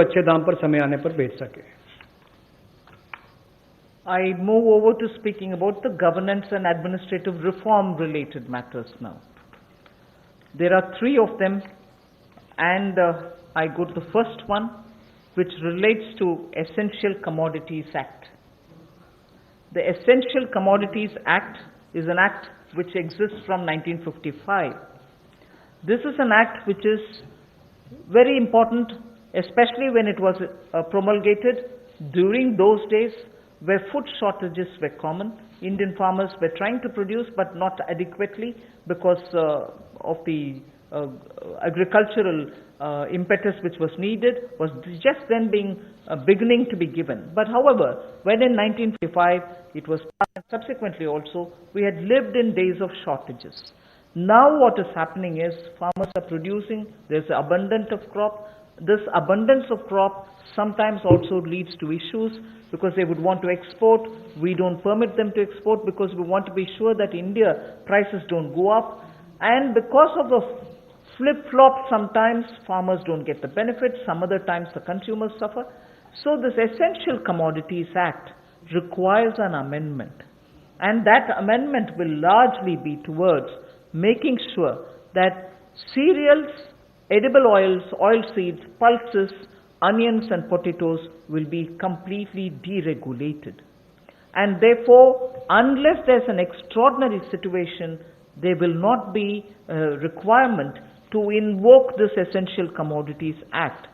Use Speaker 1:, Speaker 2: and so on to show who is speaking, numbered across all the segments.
Speaker 1: अच्छे दाम पर समय आने पर बेच सके।
Speaker 2: I move over to speaking about the governance and administrative reform related matters now. There are three of them, and I go to the first one, which relates to Essential Commodities Act. The Essential Commodities Act is an act which exists from 1955. This is an act which is very important, especially when it was promulgated during those days where food shortages were common. Indian farmers were trying to produce but not adequately because of the agricultural impetus which was needed was just then beginning to be given. But however, when in 1955 it was passed, and subsequently also we had lived in days of shortages. Now what is happening is farmers are producing, there's abundance of crop. This abundance of crop sometimes also leads to issues because they would want to export. We don't permit them to export because we want to be sure that India prices don't go up. And because of the flip-flop, sometimes farmers don't get the benefit, some other times the consumers suffer. So this Essential Commodities Act requires an amendment. And that amendment will largely be towards making sure that cereals, edible oils, oilseeds, pulses, onions and potatoes will be completely deregulated. And therefore, unless there's an extraordinary situation, there will not be a requirement to invoke this Essential Commodities Act.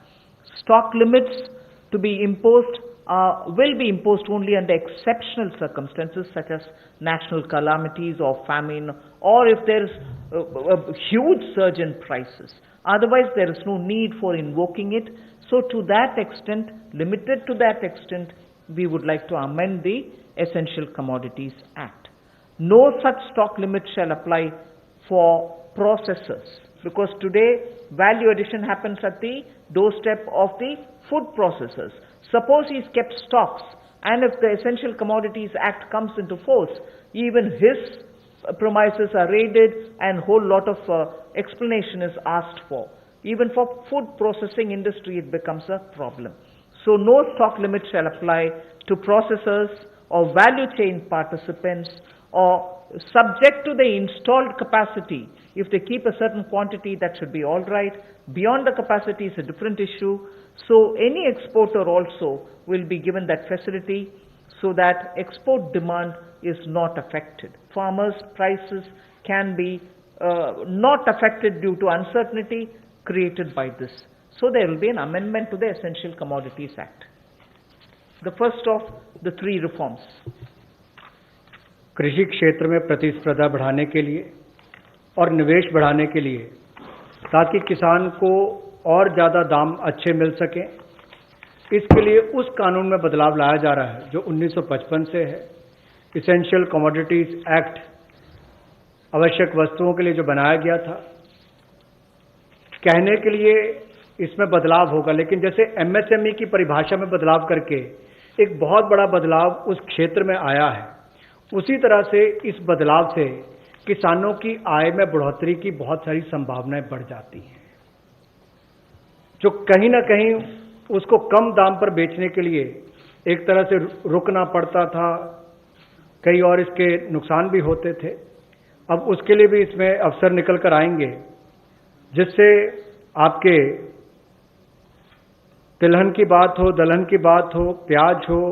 Speaker 2: Stock limits to be imposed will be imposed only under exceptional circumstances such as national calamities or famine, or if there is a huge surge in prices. Otherwise, there is no need for invoking it. So to that extent, limited to that extent, we would like to amend the Essential Commodities Act. No such stock limit shall apply for processors, because today value addition happens at the doorstep of the food processors. Suppose he's kept stocks, and if the Essential Commodities Act comes into force, even his premises are raided and whole lot of explanation is asked for. Even for food processing industry, it becomes a problem. So no stock limit shall apply to processors or value chain participants, or subject to the installed capacity. If they keep a certain quantity, that should be all right. Beyond the capacity is a different issue. So any exporter also will be given that facility so that export demand is not affected. Farmers' prices can be not affected due to uncertainty created by this. So there will be an amendment to the Essential Commodities Act. The first of the three reforms.
Speaker 1: कृषि क्षेत्र में प्रतिस्पर्धा बढ़ाने के लिए और निवेश बढ़ाने के लिए, ताकि किसान को और ज़्यादा दाम अच्छे मिल सकें, इसके लिए उस कानून में बदलाव लाया जा रहा है जो 1955 से है। इसेंशियल कमोडिटीज एक्ट आवश्यक वस्तुओं के लिए जो बनाया गया था, कहने के लिए इसमें बदलाव होगा, लेकिन जैसे एमएसएमई की परिभाषा में बदलाव करके एक बहुत बड़ा बदलाव उस क्षेत्र में आया है, उसी तरह से इस बदलाव से किसानों की आय में बढ़ोतरी की बहुत सारी संभावनाएं बढ़ जाती हैं। जो कहीं ना कहीं उसको कम दाम पर बेचने के लिए एक तरह से रुकना पड़ता था, कई और इसके नुकसान भी होते थे। अब उसके लिए भी इसमें अवसर निकल कर आएंगे, जिससे आपके तिलहन की बात हो, दलहन की बात हो, प्याज हो,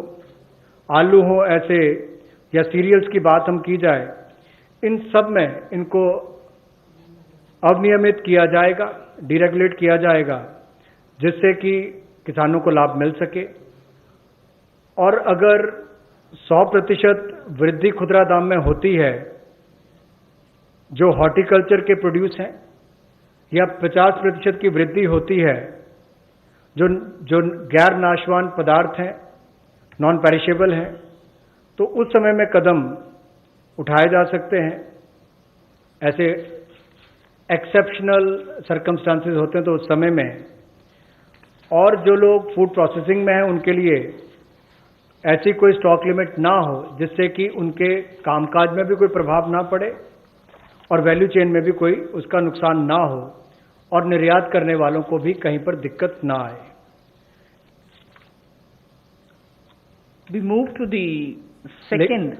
Speaker 1: आलू हो, ऐसे या सीरियल्स की बात हम की जाए, इन सब में इनको अवनियमित किया जाएगा, डीरेगुलेट किया जाएगा, जिससे कि किसानों को लाभ मिल सके। और अगर 100% वृद्धि खुदरा दाम में होती है जो हॉर्टिकल्चर के प्रोड्यूस हैं, या 50% की वृद्धि होती है जो गैर नाशवान पदार्थ हैं, नॉन पेरिशेबल हैं, तो उस समय में कदम उठाए जा सकते हैं। ऐसे एक्सेप्शनल सर्कमस्टांसेस होते हैं तो उस समय में, और जो लोग फूड प्रोसेसिंग में हैं उनके लिए ऐसी कोई स्टॉक लिमिट ना हो जिससे कि उनके कामकाज में भी कोई प्रभाव ना पड़े और वैल्यू चेन में भी कोई उसका नुकसान ना हो, और निर्यात करने वालों को भी कहीं पर दिक्कत ना आए।
Speaker 2: We move to the second